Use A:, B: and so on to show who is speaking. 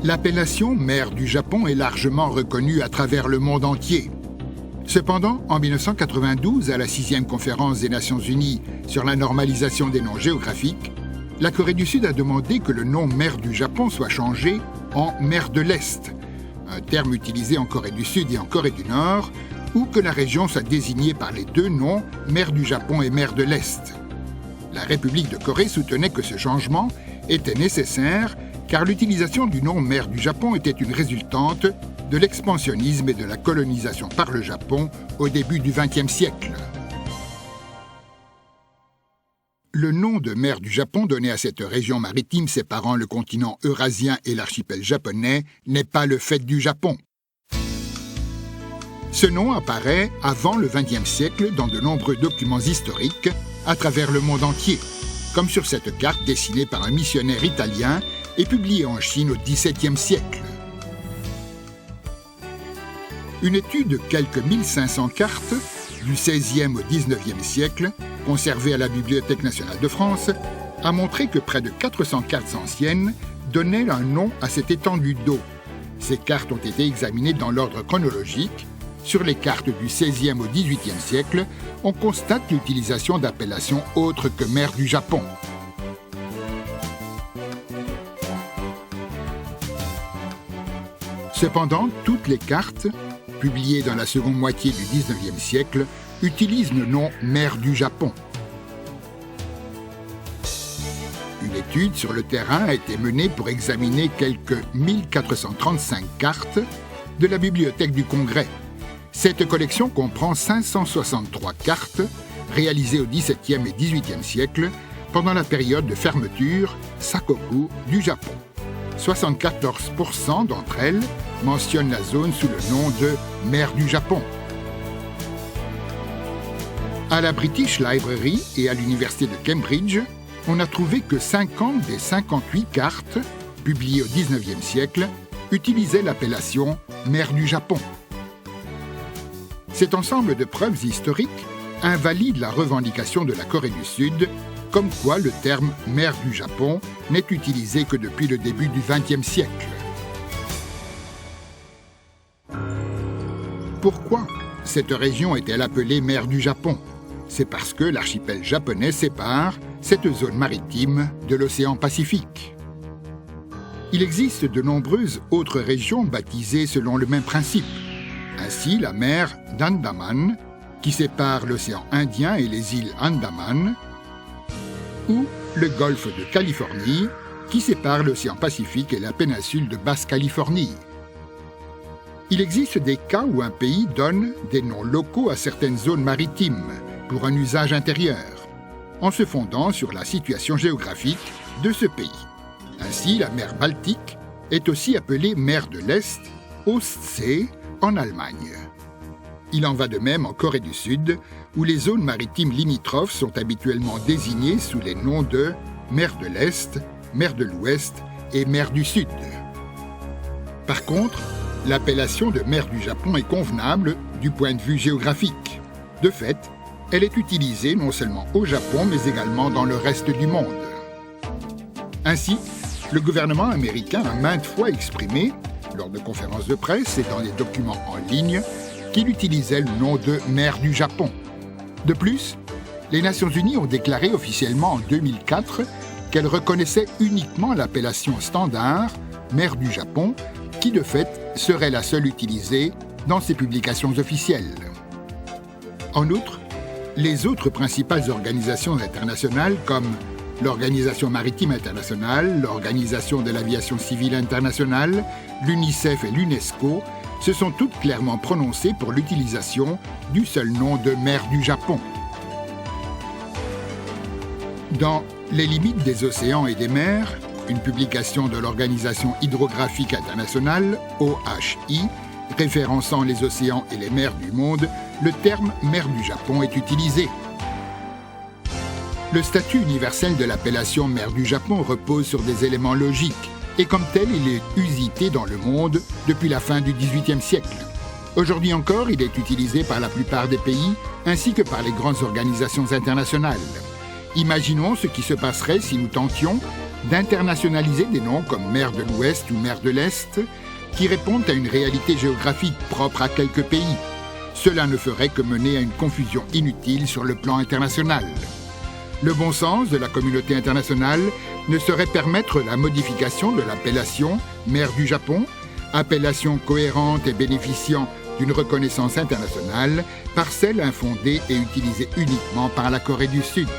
A: L'appellation mer du Japon est largement reconnue à travers le monde entier. Cependant, en 1992, à la 6e conférence des Nations Unies sur la normalisation des noms géographiques, la Corée du Sud a demandé que le nom mer du Japon soit changé en mer de l'Est, un terme utilisé en Corée du Sud et en Corée du Nord, ou que la région soit désignée par les deux noms, mer du Japon et mer de l'Est. La République de Corée soutenait que ce changement était nécessaire car l'utilisation du nom mer du Japon était une résultante de l'expansionnisme et de la colonisation par le Japon au début du XXe siècle. Le nom de mer du Japon donné à cette région maritime séparant le continent eurasien et l'archipel japonais n'est pas le fait du Japon. Ce nom apparaît avant le XXe siècle dans de nombreux documents historiques à travers le monde entier, comme sur cette carte dessinée par un missionnaire italien et publiée en Chine au XVIIe siècle. Une étude de quelques 1500 cartes du XVIe au XIXe siècle, conservée à la Bibliothèque nationale de France, a montré que près de 400 cartes anciennes donnaient un nom à cette étendue d'eau. Ces cartes ont été examinées dans l'ordre chronologique. Sur les cartes du XVIe au XVIIIe siècle, on constate l'utilisation d'appellations autres que mer du Japon. Cependant, toutes les cartes, publiées dans la seconde moitié du XIXe siècle, utilisent le nom mer du Japon. Une étude sur le terrain a été menée pour examiner quelques 1435 cartes de la Bibliothèque du Congrès. Cette collection comprend 563 cartes réalisées au XVIIe et XVIIIe siècle pendant la période de fermeture Sakoku du Japon. 74% d'entre elles mentionnent la zone sous le nom de mer du Japon. À la British Library et à l'Université de Cambridge, on a trouvé que 50 des 58 cartes, publiées au XIXe siècle, utilisaient l'appellation mer du Japon. Cet ensemble de preuves historiques invalide la revendication de la Corée du Sud, comme quoi le terme mer du Japon n'est utilisé que depuis le début du XXe siècle. Pourquoi cette région est-elle appelée mer du Japon? C'est parce que l'archipel japonais sépare cette zone maritime de l'océan Pacifique. Il existe de nombreuses autres régions baptisées selon le même principe. Ainsi, la mer d'Andaman, qui sépare l'océan Indien et les îles Andaman, ou le golfe de Californie, qui sépare l'océan Pacifique et la péninsule de Basse-Californie. Il existe des cas où un pays donne des noms locaux à certaines zones maritimes pour un usage intérieur, en se fondant sur la situation géographique de ce pays. Ainsi, la mer Baltique est aussi appelée mer de l'Est, Ostsee, en Allemagne. Il en va de même en Corée du Sud, où les zones maritimes limitrophes sont habituellement désignées sous les noms de mer de l'Est, mer de l'Ouest et mer du Sud. Par contre, l'appellation de mer du Japon est convenable du point de vue géographique. De fait, elle est utilisée non seulement au Japon, mais également dans le reste du monde. Ainsi, le gouvernement américain a maintes fois exprimé, lors de conférences de presse et dans des documents en ligne, qu'il utilisait le nom de mer du Japon. De plus, les Nations Unies ont déclaré officiellement en 2004 qu'elles reconnaissaient uniquement l'appellation standard mer du Japon, qui de fait serait la seule utilisée dans ces publications officielles. En outre, les autres principales organisations internationales comme l'Organisation maritime internationale, l'Organisation de l'aviation civile internationale, l'UNICEF et l'UNESCO se sont toutes clairement prononcées pour l'utilisation du seul nom de mer du Japon. Dans Les limites des océans et des mers, une publication de l'Organisation hydrographique internationale, OHI, référençant les océans et les mers du monde, le terme mer du Japon est utilisé. Le statut universel de l'appellation mer du Japon repose sur des éléments logiques, et comme tel, il est usité dans le monde depuis la fin du XVIIIe siècle. Aujourd'hui encore, il est utilisé par la plupart des pays, ainsi que par les grandes organisations internationales. Imaginons ce qui se passerait si nous tentions d'internationaliser des noms comme mer de l'Ouest ou mer de l'Est, qui répondent à une réalité géographique propre à quelques pays. Cela ne ferait que mener à une confusion inutile sur le plan international. Le bon sens de la communauté internationale ne saurait permettre la modification de l'appellation mer du Japon, appellation cohérente et bénéficiant d'une reconnaissance internationale, par celle infondée et utilisée uniquement par la Corée du Sud.